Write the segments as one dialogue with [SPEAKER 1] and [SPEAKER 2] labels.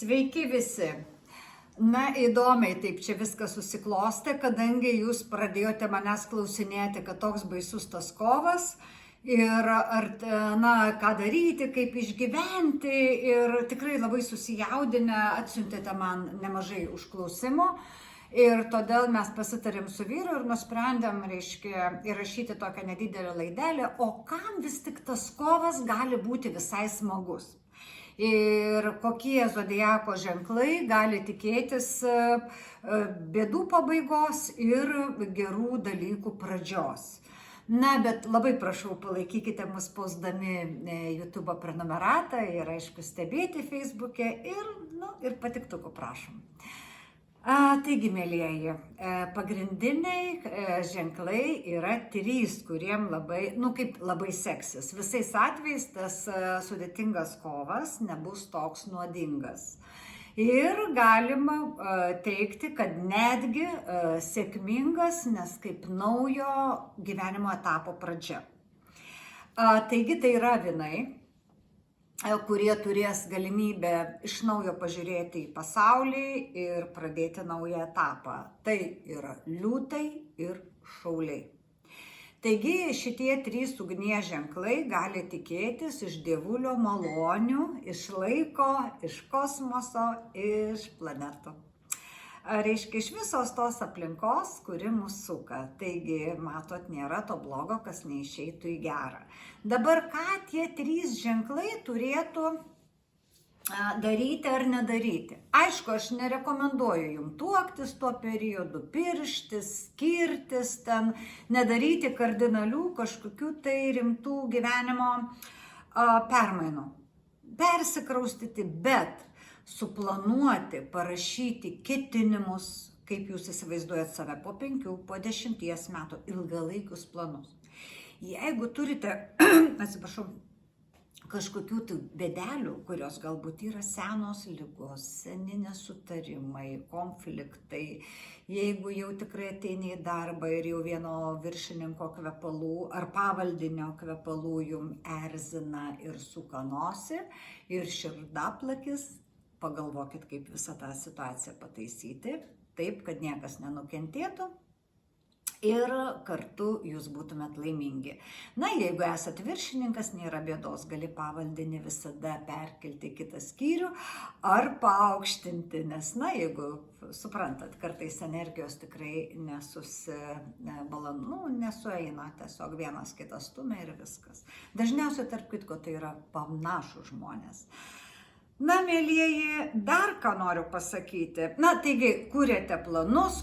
[SPEAKER 1] Sveiki visi. Na, įdomiai taip čia viskas susiklostė, kadangi jūs pradėjote manęs klausinėti, kad toks baisus tas kovas ir ką daryti, kaip išgyventi, ir tikrai labai susijaudinę atsiuntėte man nemažai užklausimų. Ir todėl mes pasitarėm su vyru ir nusprendėm, įrašyti tokią nedidelę laidelę, o kam vis tik tas kovas gali būti visai smagus. Ir kokie zodiako ženklai gali tikėtis bėdų pabaigos ir gerų dalykų pradžios. Na, bet labai prašau, palaikykite mus spausdami YouTube prenumeratą ir aišku stebėti Facebook'e ir patiktukų prašom. Taigi, mėlyjeji, pagrindiniai ženklai yra 3, kuriem labai seksis. Visais atvejais tas sudėtingas kovas nebus toks nuodingas. Ir galima teikti, kad netgi sėkmingas, nes kaip naujo gyvenimo etapo pradžia. Taigi tai yra avinai, kurie turės galimybę iš naujo pažiūrėti į pasaulį ir pradėti naują etapą. Tai yra liūtai ir šauliai. Taigi šitie 3 ugnies ženklai gali tikėtis iš dievulio malonių, iš laiko, iš kosmoso, iš planetų. Reiškia, iš visos tos aplinkos, kuri mus suka. Taigi, matot, nėra to blogo, kas neišeitų į gerą. Dabar, ką tie 3 ženklai turėtų daryti ar nedaryti? Aišku, aš nerekomenduoju jums tuoktis tuo periodu, pirštis, skirtis, nedaryti kardinalių kažkokių tai rimtų gyvenimo permainų. Persikraustyti, bet suplanuoti, parašyti ketinimus, kaip jūs įsivaizduojat save po 5, po 10 metų, ilgalaikius planus. Jeigu turite, kažkokių tai bėdelių, kurios galbūt yra senos ligos, seni nesutarimai, konfliktai, jeigu jau tikrai ateini į darbą ir jau vieno viršininko kvepalų ar pavaldinio kvepalų jums erzina ir suka nosį ir širdaplakis, pagalvokit, kaip visą tą situaciją pataisyti, taip, kad niekas nenukentėtų ir kartu jūs būtumėt laimingi. Na, jeigu esat viršininkas, nėra bėdos, gali pavaldinį visada perkelti kitą skyrių ar paaukštinti, nes, jeigu suprantat, kartais energijos tikrai nesueina, tiesiog vienas kitas stumia ir viskas. Dažniausiai, tarp kitko, tai yra panašūs žmonės. Na, mėlyjeji, dar ką noriu pasakyti. Na, taigi, kuriate planus,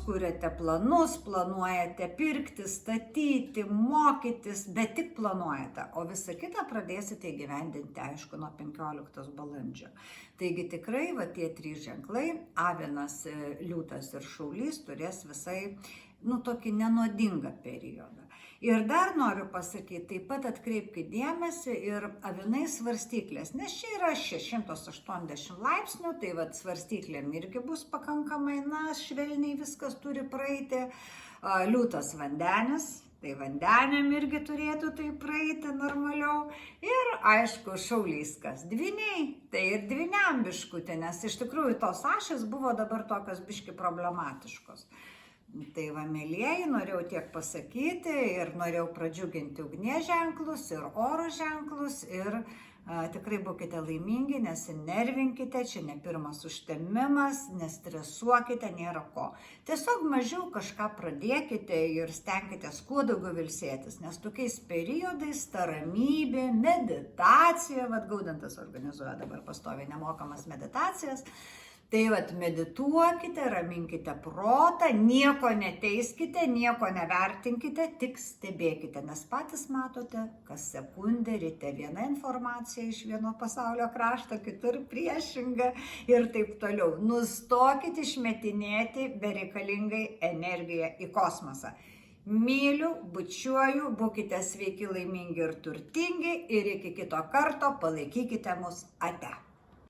[SPEAKER 1] planuojate pirkti, statyti, mokytis, bet tik planuojate, o visą kitą pradėsite įgyvendinti, aišku, nuo 15 balandžio. Taigi tikrai, tie 3 ženklai, avinas, liūtas ir šaulys, turės visai, tokį nenuodingą periodą. Ir dar noriu pasakyti, taip pat atkreipkite dėmesį ir avinai svarstyklės, nes čia yra 680 laipsnių, tai svarstyklėm irgi bus pakankamai, švelniai viskas turi praeiti. Liūtas vandenis, tai vandenėm irgi turėtų tai praeiti normaliau. Ir aišku, šaulys kas? Dvyniai, tai ir dvyniam biškutė, nes iš tikrųjų tos ašys buvo dabar tokios biški problematiškos. Tai mėlyjeji, norėjau tiek pasakyti ir norėjau pradžiuginti ugnies ženklus ir oro ženklus ir tikrai būkite laimingi, nesinervinkite, čia ne pirmas užtemimas, nestresuokite, nėra ko. Tiesiog mažiau kažką pradėkite ir stenkitės kuo daugiau ilsėtis, nes tokiais periodais ta ramybė, meditacija, Gaudantas organizuoja dabar pastoviai nemokamas meditacijas. Tai medituokite, raminkite protą, nieko neteiskite, nieko nevertinkite, tik stebėkite, nes patys matote, kas sekundę ryte viena informacija iš vieno pasaulio krašto, kitur priešinga ir taip toliau. Nustokite išmetinėti bereikalingai energiją į kosmosą. Myliu, bučiuoju, būkite sveiki, laimingi ir turtingi ir iki kito karto palaikykite mus ate.